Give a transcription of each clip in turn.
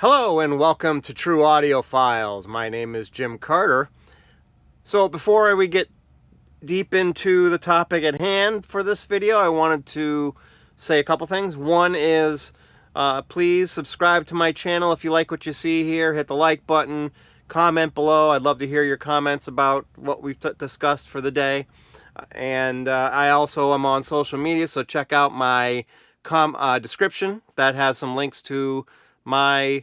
Hello and welcome to True Audio Files. My name is Jim Carter. So before we get deep into the topic at hand for this video, I wanted to say a couple things. One is please subscribe to my channel if you like what you see here. Hit the like button, comment below. I'd love to hear your comments about what we've discussed for the day. And I also am on social media, so check out my description. That has some links to my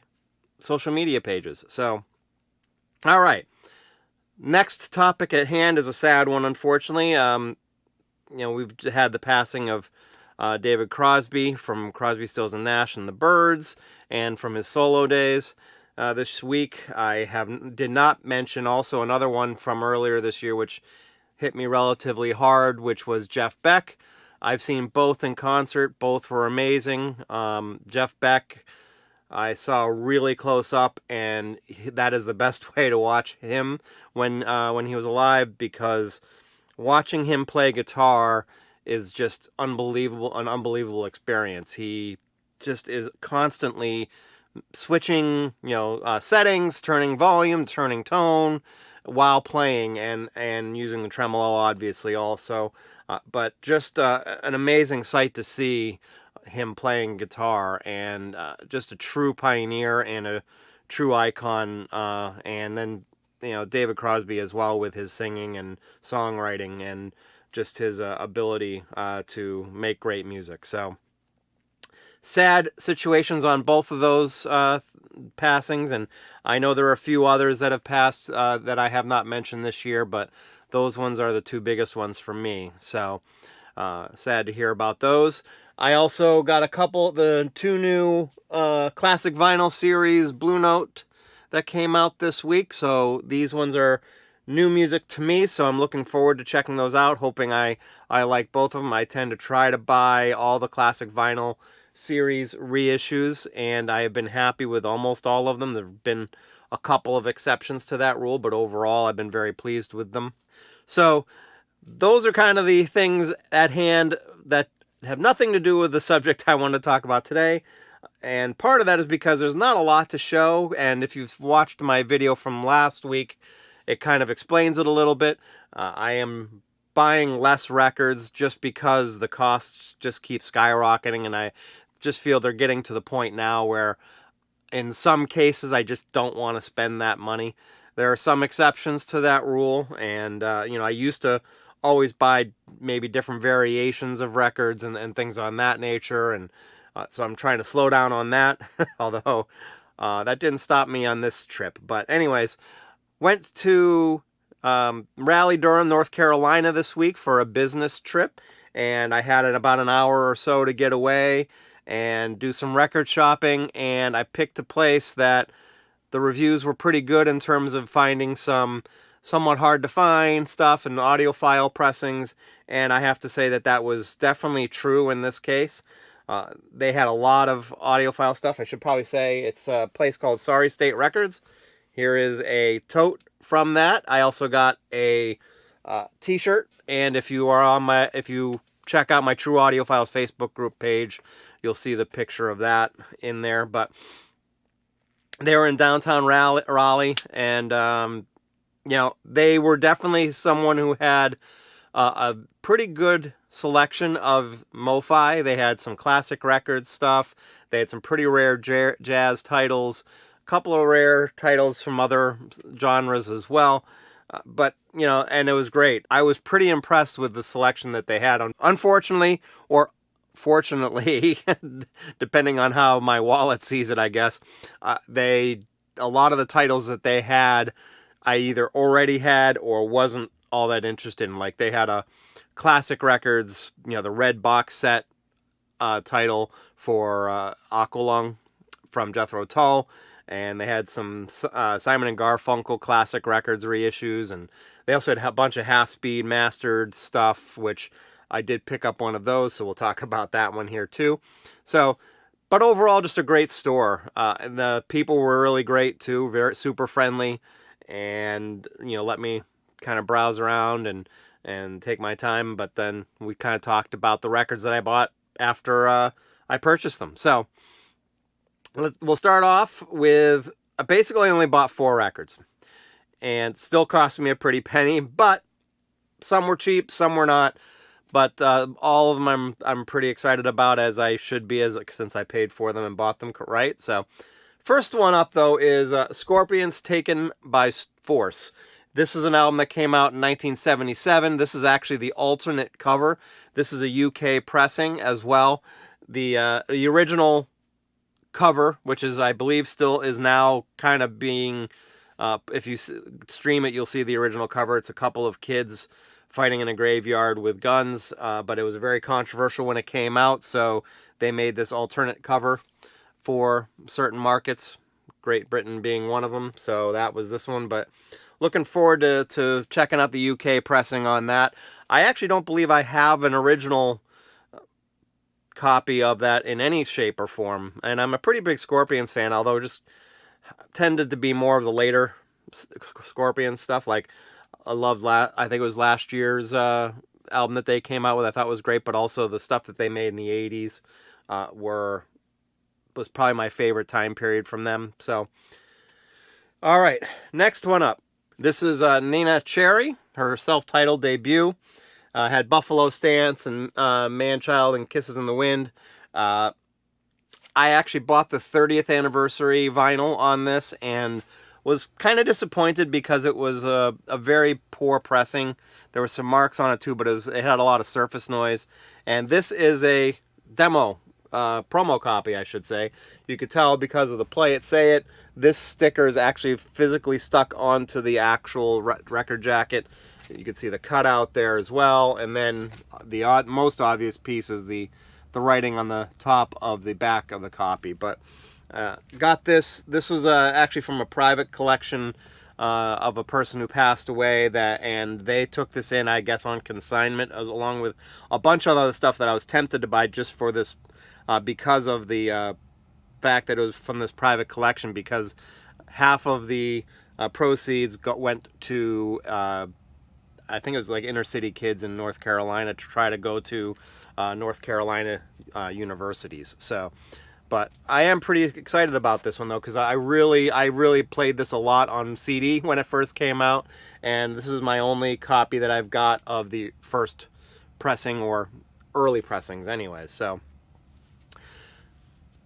social media pages. So, all right. Next topic at hand is a sad one, unfortunately. We've had the passing of David Crosby from Crosby, Stills and Nash and the Byrds, and from his solo days. This week, I did not mention also another one from earlier this year, which hit me relatively hard, which was Jeff Beck. I've seen both in concert. Both were amazing. Jeff Beck, I saw really close up, and that is the best way to watch him when he was alive, because watching him play guitar is just an unbelievable experience. He just is constantly switching, settings, turning volume, turning tone while playing, and using the tremolo obviously also. But just an amazing sight to see him playing guitar, and just a true pioneer and a true icon. And then David Crosby as well, with his singing and songwriting and just his ability to make great music. So sad situations on both of those passings, and I know there are a few others that have passed that I have not mentioned this year, but those ones are the two biggest ones for me. So sad to hear about those. I also got the two new classic vinyl series Blue Note that came out this week. So these ones are new music to me, so I'm looking forward to checking those out, hoping I like both of them. I tend to try to buy all the classic vinyl series reissues, and I have been happy with almost all of them. There have been a couple of exceptions to that rule, but overall I've been very pleased with them. So those are kind of the things at hand that have nothing to do with the subject I want to talk about today. And part of that is because there's not a lot to show, and if you've watched my video from last week, it kind of explains it a little bit. I am buying less records just because the costs just keep skyrocketing, and I just feel they're getting to the point now where in some cases I just don't want to spend that money. There are some exceptions to that rule, and I used to always buy maybe different variations of records and things on that nature, and so I'm trying to slow down on that, although that didn't stop me on this trip. But anyways, went to Raleigh, Durham, North Carolina this week for a business trip, and I had about an hour or so to get away and do some record shopping, and I picked a place that the reviews were pretty good in terms of finding some somewhat hard to find stuff and audiophile pressings, and I have to say that was definitely true in this case. They had a lot of audiophile stuff. I should probably say it's a place called Sorry State Records. Here is a tote from that. I also got a t-shirt, and if you check out my True Audiophiles Facebook group page, you'll see the picture of that in there. But they were in downtown Raleigh, and they were definitely someone who had a pretty good selection of mo-fi. They had some classic record stuff. They had some pretty rare jazz titles, a couple of rare titles from other genres as well. But and it was great. I was pretty impressed with the selection that they had. Unfortunately, or fortunately, depending on how my wallet sees it, I guess, a lot of the titles that they had, I either already had or wasn't all that interested in. Like, they had a classic records, the red box set title for Aqualung from Jethro Tull, and they had some Simon and Garfunkel classic records reissues, and they also had a bunch of half-speed mastered stuff, which I did pick up one of those, so we'll talk about that one here too. So, but overall, just a great store. And the people were really great too, very super friendly, and let me kind of browse around and take my time. But then we kind of talked about the records that I bought after I purchased them. So We'll start off with, I basically only bought 4 records. And still cost me a pretty penny, but some were cheap, some were not. But all of them I'm pretty excited about, as I should be, since I paid for them and bought them, right? So, first one up, though, is Scorpions Taken by Force. This is an album that came out in 1977. This is actually the alternate cover. This is a UK pressing as well. The original cover, which is, I believe, still is now kind of being... if you stream it, you'll see the original cover. It's a couple of kids fighting in a graveyard with guns, but it was very controversial when it came out, so they made this alternate cover for certain markets, Great Britain being one of them, so that was this one. But looking forward to checking out the UK pressing on that. I actually don't believe I have an original copy of that in any shape or form, and I'm a pretty big Scorpions fan, although just tended to be more of the later Scorpions stuff. Like, I loved I think it was last year's album that they came out with. I thought was great, but also the stuff that they made in the 80s was probably my favorite time period from them. So, all right, next one up. This is Neneh Cherry, her self-titled debut. Had Buffalo Stance and Manchild and Kisses in the Wind. I actually bought the 30th anniversary vinyl on this and was kind of disappointed because it was a very poor pressing. There were some marks on it too, but it had a lot of surface noise. And this is a demo, promo copy, I should say. You could tell because of the Play It, Say It. This sticker is actually physically stuck onto the actual record jacket. You can see the cutout there as well. And then the most obvious piece is the writing on the top of the back of the copy. But got this. This was actually from a private collection of a person who passed away, and they took this in, I guess, on consignment, along with a bunch of other stuff that I was tempted to buy just for this, because of the fact that it was from this private collection, because half of the proceeds went to, I think it was like inner city kids in North Carolina to try to go to North Carolina universities. So, but I am pretty excited about this one though, because I really played this a lot on CD when it first came out, and this is my only copy that I've got of the first pressing, or early pressings anyways. So,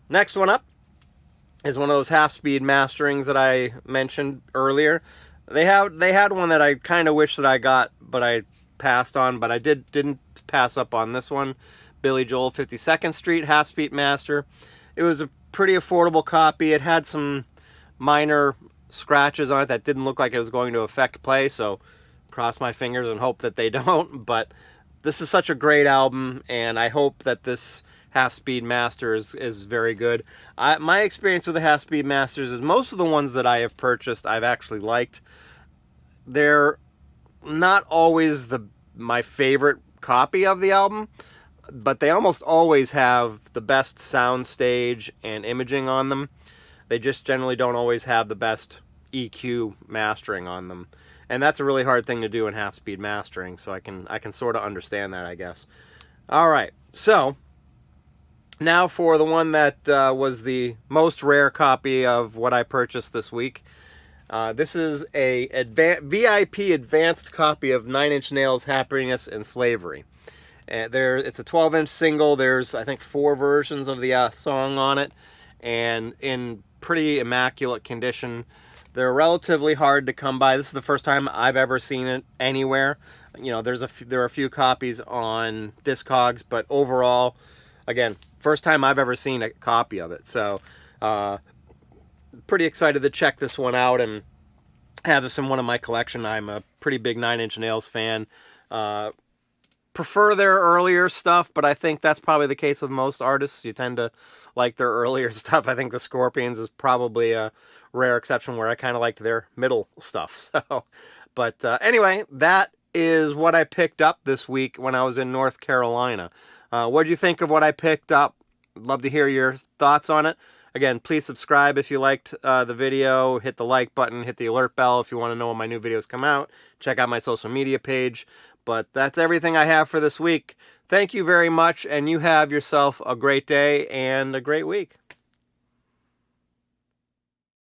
next one up is one of those half-speed masterings that I mentioned earlier. They had one that I kind of wish that I got, but I passed on, but I didn't pass up on this one. Billy Joel 52nd Street half-speed master. It was a pretty affordable copy. It had some minor scratches on it that didn't look like it was going to affect play, so cross my fingers and hope that they don't. But this is such a great album, and I hope that this half-speed master is very good. My experience with the half-speed masters is most of the ones that I have purchased I've actually liked. They're not always my favorite copy of the album, but they almost always have the best sound stage and imaging on them. They just generally don't always have the best EQ mastering on them, and that's a really hard thing to do in half-speed mastering, so I can sort of understand that, I guess. All right, so now for the one that was the most rare copy of what I purchased this week. This is a VIP advanced copy of Nine Inch Nails' Happiness and Slavery. It's a 12-inch single. There's, I think, 4 versions of the song on it, and in pretty immaculate condition. They're relatively hard to come by. This is the first time I've ever seen it anywhere. You know, there are a few copies on Discogs, but overall, again, first time I've ever seen a copy of it. So, pretty excited to check this one out and have this in one of my collection. I'm a pretty big Nine Inch Nails fan. Prefer their earlier stuff, but I think that's probably the case with most artists. You tend to like their earlier stuff. I think the Scorpions is probably a rare exception where I kind of like their middle stuff. So, but anyway, that is what I picked up this week when I was in North Carolina. What did you think of what I picked up? Love to hear your thoughts on it. Again, please subscribe if you liked the video. Hit the like button. Hit the alert bell if you want to know when my new videos come out. Check out my social media page. But that's everything I have for this week. Thank you very much, and you have yourself a great day and a great week.